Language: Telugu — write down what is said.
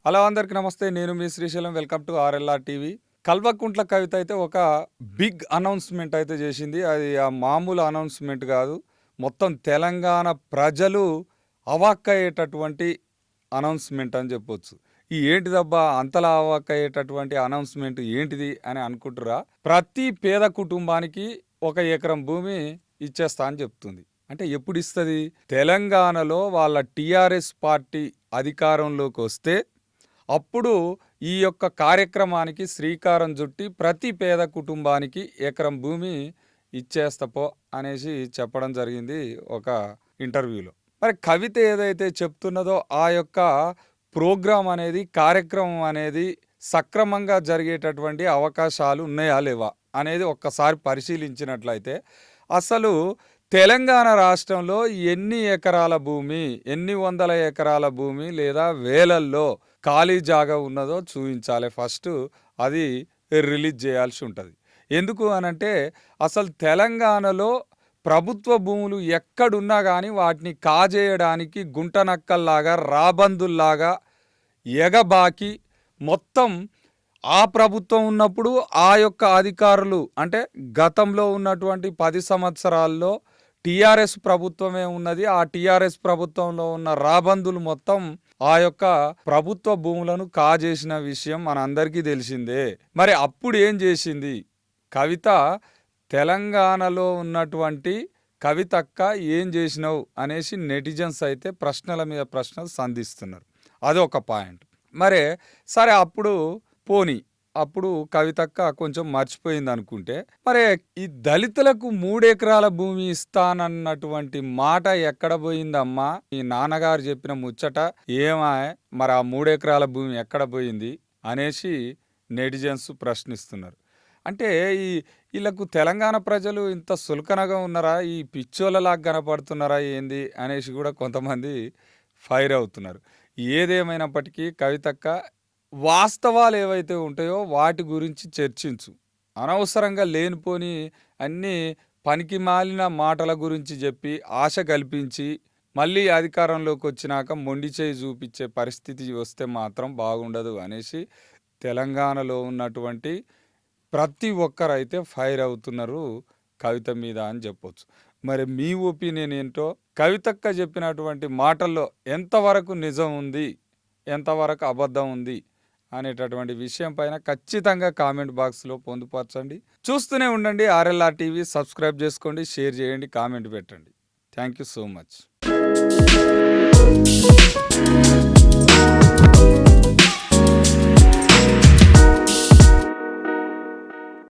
హలో అందరికి నమస్తే. నేను మీ Srisailam. Welcome to RLR TV. Kalvakuntla Kavitha అయితే ఒక బిగ్ అనౌన్స్మెంట్ అయితే చేసింది. అది ఆ మామూలు అనౌన్స్మెంట్ కాదు, మొత్తం తెలంగాణ ప్రజలు అవాక్కయ్యేటటువంటి అనౌన్స్మెంట్ అని చెప్పొచ్చు. ఈ ఏంటిదబ్బా అంతలా అవాక్కయ్యేటటువంటి అనౌన్స్మెంట్ ఏంటిది అని అనుకుంటురా? ప్రతి పేద కుటుంబానికి 1 ఎకరం భూమి ఇచ్చేస్తా అని చెప్తుంది. అంటే ఎప్పుడు ఇస్తుంది? తెలంగాణలో వాళ్ళ టీఆర్ఎస్ పార్టీ అధికారంలోకి వస్తే అప్పుడు ఈ యొక్క కార్యక్రమానికి శ్రీకారం చుట్టి ప్రతి పేద కుటుంబానికి ఎకరం భూమి ఇచ్చేస్తపో అనేసి చెప్పడం జరిగింది ఒక ఇంటర్వ్యూలో. మరి కవిత ఏదైతే చెప్తున్నదో ఆ యొక్క ప్రోగ్రాం అనేది, కార్యక్రమం అనేది సక్రమంగా జరిగేటటువంటి అవకాశాలు ఉన్నాయా లేవా అనేది ఒక్కసారి పరిశీలించినట్లయితే అసలు తెలంగాణ రాష్ట్రంలో ఎన్ని ఎకరాల భూమి, ఎన్ని వందల ఎకరాల భూమి లేదా వేలల్లో ఖాళీ జాగా ఉన్నదో చూపించాలి. ఫస్ట్ అది రిలీజ్ చేయాల్సి ఉంటుంది. ఎందుకు అనంటే అసలు తెలంగాణలో ప్రభుత్వ భూములు ఎక్కడున్నా కానీ వాటిని కాజేయడానికి గుంటనక్కల్లాగా, రాబందుల్లాగా ఎగబాకి మొత్తం ఆ ప్రభుత్వం ఉన్నప్పుడు ఆ యొక్క అధికారులు, అంటే గతంలో ఉన్నటువంటి 10 సంవత్సరాల్లో టీఆర్ఎస్ ప్రభుత్వమే ఉన్నది. ఆ టీఆర్ఎస్ ప్రభుత్వంలో ఉన్న రాబందులు మొత్తం ఆ యొక్క ప్రభుత్వ భూములను కాజేసిన విషయం మనందరికీ తెలిసిందే. మరి అప్పుడు ఏం చేసింది కవిత? తెలంగాణలో ఉన్నటువంటి కవితక్క ఏం చేసినావు అనేసి నెటిజన్స్ అయితే ప్రశ్నల మీద ప్రశ్నలు సంధిస్తున్నారు. అదొక పాయింట్. మరే సరే, అప్పుడు కవితక్క కొంచెం మర్చిపోయింది అనుకుంటే, మరి ఈ దళితులకు 3 ఎకరాల భూమి ఇస్తానన్నటువంటి మాట ఎక్కడ పోయిందమ్మా? ఈ నాన్నగారు చెప్పిన ముచ్చట ఏమా? మరి ఆ 3 ఎకరాల భూమి ఎక్కడ పోయింది అనేసి నెటిజన్స్ ప్రశ్నిస్తున్నారు. అంటే వీళ్ళకు తెలంగాణ ప్రజలు ఇంత సులకనగా ఉన్నారా, ఈ పిచ్చోళ్ళలాగా కనపడుతున్నారా ఏంది అనేసి కూడా కొంతమంది ఫైర్ అవుతున్నారు. ఏదేమైనప్పటికీ కవితక్క వాస్తవాలు ఏవైతే ఉంటాయో వాటి గురించి చర్చించు. అనవసరంగా లేనిపోని అన్నీ పనికి మాలిన మాటల గురించి చెప్పి ఆశ కల్పించి మళ్ళీ అధికారంలోకి వచ్చినాక మొండి చేయి చూపించే పరిస్థితి వస్తే మాత్రం బాగుండదు అనేసి తెలంగాణలో ఉన్నటువంటి ప్రతి ఒక్కరైతే ఫైర్ అవుతున్నారు కవిత మీద అని చెప్పొచ్చు. మరి మీ ఒపీనియన్ ఏంటో? కవితక్క చెప్పినటువంటి మాటల్లో ఎంతవరకు నిజం ఉంది, ఎంతవరకు అబద్ధం ఉంది అనేటటువంటి విషయం పైన ఖచ్చితంగా కామెంట్ బాక్స్లో పొందుపరచండి. చూస్తూనే ఉండండి ఆర్ఎల్ఆర్ టీవీ. సబ్స్క్రైబ్ చేసుకోండి, షేర్ చేయండి, కామెంట్ పెట్టండి. Thank you so much.